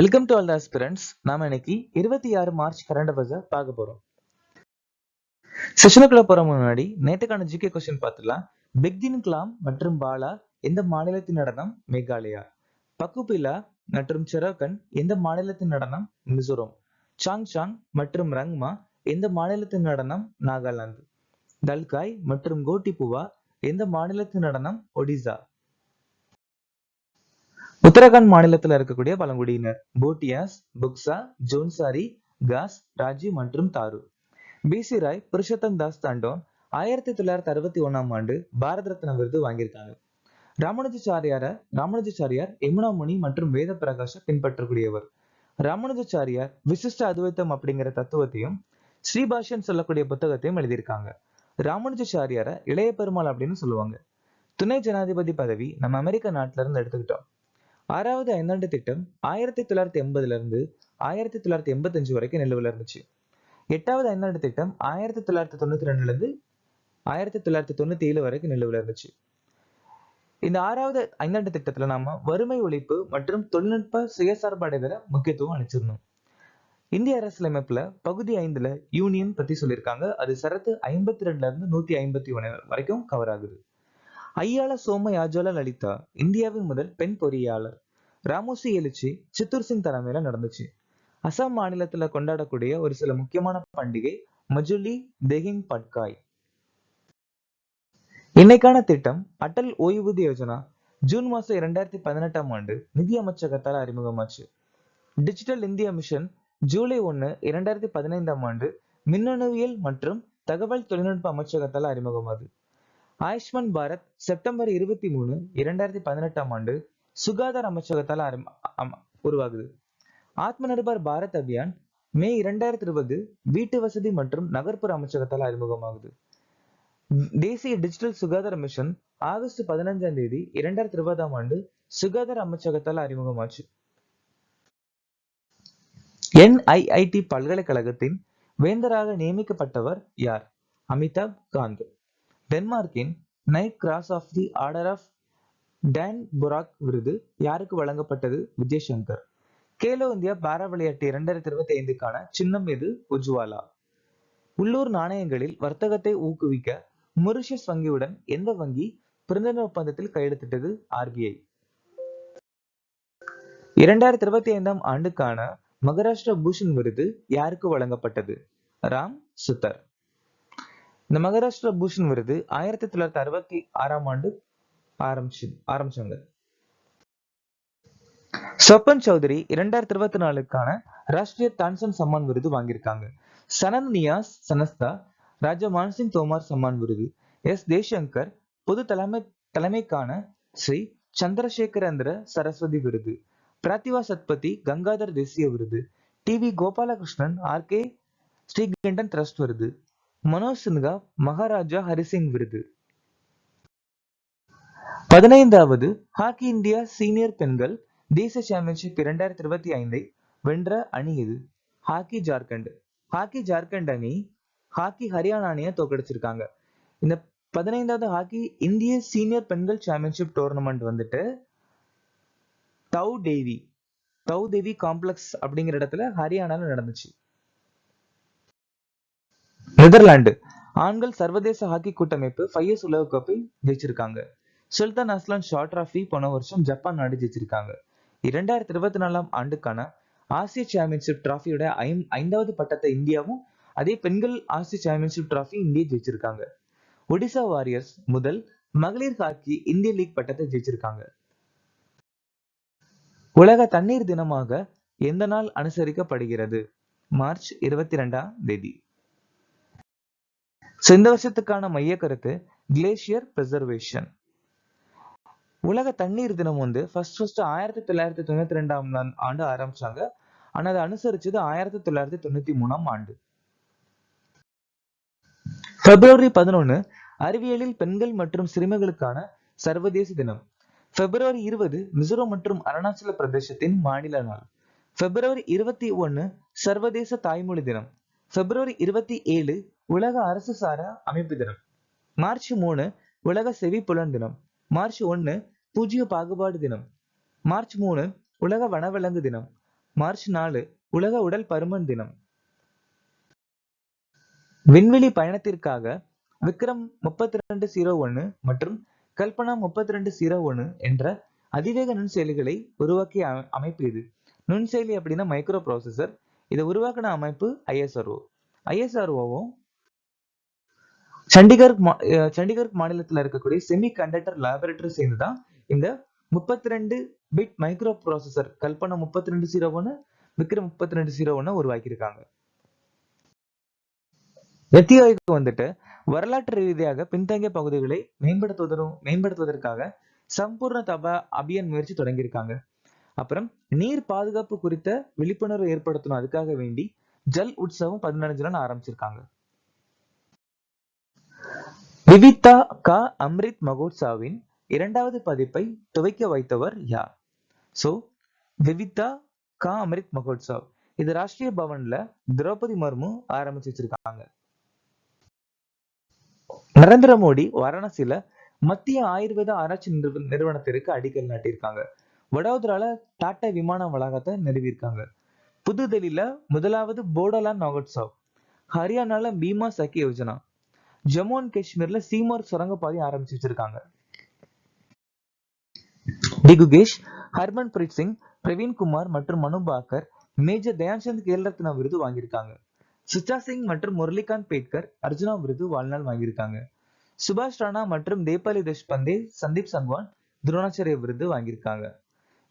Welcome to all the aspirants. நாம இன்னைக்கு 26 March current அஃபேர்ஸை பார்க்க போறோம். செஷனுக்குள்ள போற முன்னாடி நேற்றுக்கான ஜிகே கொஸ்டின் பார்த்துலாம். பெக்தின் கிலாம் மற்றும் பாலா எந்த மாநிலத்தின் நடனம்? மேகாலயா. பக்குபிலா மற்றும் செரோக்கன் எந்த மாநிலத்தின் நடனம்? மிசோரம். சாங் சாங் மற்றும் ரங்மா எந்த மாநிலத்தின் நடனம்? நாகாலாந்து. தல்காய் மற்றும் கோட்டிபுவா எந்த மாநிலத்தின் நடனம்? ஒடிசா. உத்தரகாண்ட் மாநிலத்தில் இருக்கக்கூடிய பழங்குடியினர் போட்டியாஸ், புக்சா, ஜோன்சாரி, காஸ், ராஜி மற்றும் தாரு. பிசி ராய், புருஷோத்தம் தாஸ் தாண்டோன் 1961ஆம் ஆண்டு பாரத ரத்னா விருது வாங்கியிருக்காங்க. ராமானுஜாச்சாரியார் யமுனா முனி மற்றும் வேத பிரகாஷ பின்பற்றக்கூடியவர். ராமானுஜாச்சாரியார் விசிஷ்ட அத்வைத்தம் அப்படிங்கிற தத்துவத்தையும் ஸ்ரீபாஷ்யன் சொல்லக்கூடிய புத்தகத்தையும் எழுதியிருக்காங்க. ராமானுஜாச்சாரியார இளைய பெருமாள் அப்படின்னு சொல்லுவாங்க. துணை ஜனாதிபதி பதவி நம்ம அமெரிக்க நாட்டில இருந்து எடுத்துக்கிட்டோம். 6வது ஐந்தாண்டு திட்டம் 1980 இருந்து 1985 வரைக்கும் நிலுவையில் இருந்துச்சு. 8வது ஐந்தாண்டு திட்டம் 1992 இருந்து 1997 வரைக்கும் நிலுவையில் இருந்துச்சு. இந்த 6வது ஐந்தாண்டு திட்டத்துல நாம வறுமை ஒழிப்பு மற்றும் தொழில்நுட்ப சுயசார்பு அடைதல முக்கியத்துவம் அளிச்சிருந்தோம். இந்திய அரசியலமைப்புல பகுதி 5ல யூனியன் பத்தி சொல்லியிருக்காங்க. அது சரத்து 52ல இருந்து 151 வரைக்கும் கவர் ஆகுது. ஐயாள சோம யாஜ்வால லலிதா இந்தியாவின் முதல் பெண் பொறியாளர். ராமோசி எழுச்சி சித்தூர் சிங் தலைமையில நடந்துச்சு. அசாம் மாநிலத்துல கொண்டாடக்கூடிய ஒரு சில முக்கியமான பண்டிகை மஜுலி, தெஹிங் பட்காய். இன்னைக்கான திட்டம் அடல் ஓய்வூதிய யோஜனா ஜூன் மாசம் 2018ஆம் ஆண்டு நிதி அமைச்சகத்தால் அறிமுகமாச்சு. டிஜிட்டல் இந்தியா மிஷன் ஜூலை 1, 2015ஆம் ஆண்டு மின்னணுவியல் மற்றும் தகவல் தொழில்நுட்ப அமைச்சகத்தால் அறிமுகமாகுது. ஆயுஷ்மான் பாரத் செப்டம்பர் 23, 2018ஆம் ஆண்டு சுகாதார அமைச்சகத்தால் உருவாகுது. ஆத்ம நிர்பர் பாரத் அபியான் மே 2020 வீட்டு வசதி மற்றும் நகர்ப்புற அமைச்சகத்தால் அறிமுகமாகுது. தேசிய டிஜிட்டல் சுகாதார மிஷன் ஆகஸ்ட் 15ஆம் தேதி 2020ஆம் ஆண்டு சுகாதார அமைச்சகத்தால் அறிமுகமாச்சு. NIIT பல்கலைக்கழகத்தின் வேந்தராக நியமிக்கப்பட்டவர் யார்? அமிதாப் காந்த். டென்மார்க்கின் knight cross of the order of Dannebrog விருது யாருக்கு வழங்கப்பட்டது? விஜய்சங்கர். கேலோ இந்தியா பாரா விளையாட்டு 2025க்கான சின்னம் எது? உஜ்வாலா. உள்ளூர் நாணயங்களில் வர்த்தகத்தை ஊக்குவிக்க மொரிஷியஸ் வங்கியுடன் எந்த வங்கி புரிந்துணர்வு ஒப்பந்தத்தில் கையெழுத்திட்டது? RBI. 2025ஆம் ஆண்டுக்கான மகாராஷ்டிரா பூஷன் விருது யாருக்கு வழங்கப்பட்டது? ராம் சுத்தர். இந்த மகாராஷ்டிரா பூஷன் விருது 1966ஆம் ஆண்டு ஆரம்பிச்சாங்க. ஸ்வப்பன் சௌத்ரி 2024க்கான ராஷ்டிரிய தான்சன் சம்மான் விருது வாங்கியிருக்காங்க. சனந்த் நியாஸ் சனஸ்தா ராஜா மான்சிங் தோமார் சம்மான் விருது. ஜெய்சங்கர் பொது தலைமைக்கான ஸ்ரீ சந்திரசேகரேந்திர சரஸ்வதி விருது. பிராத்திவா சத்பதி கங்காதர் தேசிய விருது. TV Gopalakrishnan RK Srikantan trust விருது. மனோஜ் சின்ஹா மகாராஜா ஹரிசிங் விருது. 15வது ஹாக்கி இந்தியா சீனியர் பெண்கள் தேசிய சாம்பியன்ஷிப் 2025 வென்ற அணி எது? ஹாக்கி ஜார்க்கண்ட். ஹாக்கி ஜார்க்கண்ட் அணி ஹாக்கி ஹரியானா அணியை தோற்கடிச்சிருக்காங்க. இந்த 15வது ஹாக்கி இந்திய சீனியர் பெண்கள் சாம்பியன்ஷிப் டோர்னமெண்ட் வந்துட்டு தவ் தேவி காம்ப்ளெக்ஸ் அப்படிங்கிற இடத்துல ஹரியானால நடந்துச்சு. நெதர்லாந்து ஆண்கள் சர்வதேச ஹாக்கி கூட்டமைப்பு 5S உலகக்கோப்பை ஜெயிச்சிருக்காங்க. சுல்தான் அஸ்லான் ஷா டிராபி போன வருஷம் ஜப்பான் நாடு ஜெயிச்சிருக்காங்க. 2024ஆம் ஆண்டுக்கான ஆசிய சாம்பியன்ஷிப் டிராபியோட 5வது பட்டத்தை இந்தியாவும் அதே பெண்கள் ஆசிய சாம்பியன்ஷிப் டிராபி இந்தியா ஜெயிச்சிருக்காங்க. ஒடிசா வாரியர்ஸ் முதல் மகளிர் ஹாக்கி இந்திய லீக் பட்டத்தை ஜெயிச்சிருக்காங்க. உலக தண்ணீர் தினமாக எந்த நாள் அனுசரிக்கப்படுகிறது? மார்ச் 22ஆம் தேதி. இந்த வருஷத்துக்கான மைய கருத்து கிளேசியர் பிரிசர்வேஷன். உலக தண்ணீர் தினம் வந்து ஃபர்ஸ்ட் 1992ஆம் ஆண்டு ஆரம்பிச்சாங்க. ஆனா அதை அனுசரிச்சது 1993ஆம் ஆண்டு. பிப்ரவரி 11 அறிவியலில் பெண்கள் மற்றும் சிறுமிகளுக்கான சர்வதேச தினம். பிப்ரவரி 20 மிசோரம் மற்றும் அருணாச்சல பிரதேசத்தின் மாநில நாள். பிப்ரவரி 21 சர்வதேச தாய்மொழி தினம். பிப்ரவரி 27 உலக அரசு சாரா அமைப்பு தினம். மார்ச் 3 உலக செவிப்புலன் தினம். மார்ச் 1 பூஜ்ய பாகுபாடு தினம். மார்ச் 3 உலக வனவிலங்கு தினம். மார்ச் 4 உலக உடல் பருமன் தினம். விண்வெளி பயணத்திற்காக விக்ரம் 3201 மற்றும் கல்பனா 3201 என்ற அதிவேக நுண்செயலிகளை உருவாக்கிய அமைப்பு இது. நுண்செயலி அப்படின்னா மைக்ரோ ப்ராசஸர். இதை உருவாக்கின அமைப்பு ISRO. ISROவும் சண்டிகர் மாநிலத்தில் இருக்கக்கூடிய செமி கண்டக்டர் லேபரேட்டரி சேர்ந்துதான் இந்த 32 bit micro processor Kalpana 3201 Vikram 3201 உருவாக்கியிருக்காங்க. எத்தியோப்பியாவுக்கு வந்துட்டு வரலாற்று ரீதியாக பின்தங்கிய பகுதிகளை மேம்படுத்துவதற்காக சம்பூர்ண தபா அபியான் முயற்சி தொடங்கியிருக்காங்க. அப்புறம் நீர் பாதுகாப்பு குறித்த விழிப்புணர்வு ஏற்படுத்தணும், அதுக்காக வேண்டி ஜல் உற்சவம் 15 ஆரம்பிச்சிருக்காங்க. விவிதா கா அம்ரித் மகோத்சவின் 2வது பதிப்பை துவக்கி வைத்தவர் யார்? சோ விவிதா கா அம்ரித் மகோத்சவ் இது ராஷ்டிரிய பவன்ல திரௌபதி முர்மு ஆரம்பிச்சு வச்சிருக்காங்க. நரேந்திர மோடி வாரணாசியில மத்திய ஆயுர்வேத ஆராய்ச்சி நிறுவனத்திற்கு அடிக்கல் நாட்டியிருக்காங்க. வடோதரால டாடா விமான வளாகத்தை நிறுவியிருக்காங்க. புதுடெல்லியில முதலாவது போடோலாந்து மகோத்சவ், ஹரியானால பீமா சகி யோஜனா, ஜம்மு அண்ட் காஷ்மீர்ல சீமார் சுரங்கப்பாதை ஆரம்பிச்சு வச்சிருக்காங்க. டி குகேஷ், ஹர்மன் பிரீத் சிங், பிரவீன் குமார் மற்றும் மனு பாக்கர் மேஜர் தயான்சந்த் கேல் ரத்னா விருது வாங்கியிருக்காங்க. சுச்சா சிங் மற்றும் முரளிகாந்த் பேட்கர் அர்ஜுனா விருது வாழ்நாள் வாங்கியிருக்காங்க. சுபாஷ் ராணா மற்றும் தேபாலி தேஷ்பந்தே, சந்தீப் சங்வான் துரோணாச்சாரிய விருது வாங்கியிருக்காங்க.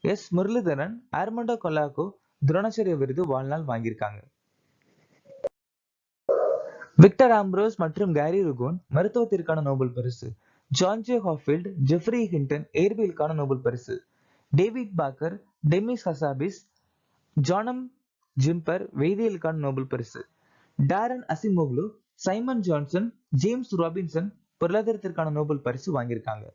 எஸ் முரளிதரன், ஆர்மண்டோ கொலாக்கோ துரோணாச்சாரிய விருது வாழ்நாள் வாங்கியிருக்காங்க. விக்டர் ஆம்ப்ரோஸ் மற்றும் கேரி ருகோன் மருத்துவத்திற்கான நோபல் பரிசு, John J Hopfield, Geoffrey Hinton இயற்பியலுக்கான நோபல் பரிசு, David Baker, Demis Hassabis, John Jumper வேதியியலுக்கான நோபல் பரிசு, Daron Acemoglu, Simon Johnson, James Robinson பொருளாதாரத்திற்கான நோபல் பரிசு வாங்கியிருக்காங்க.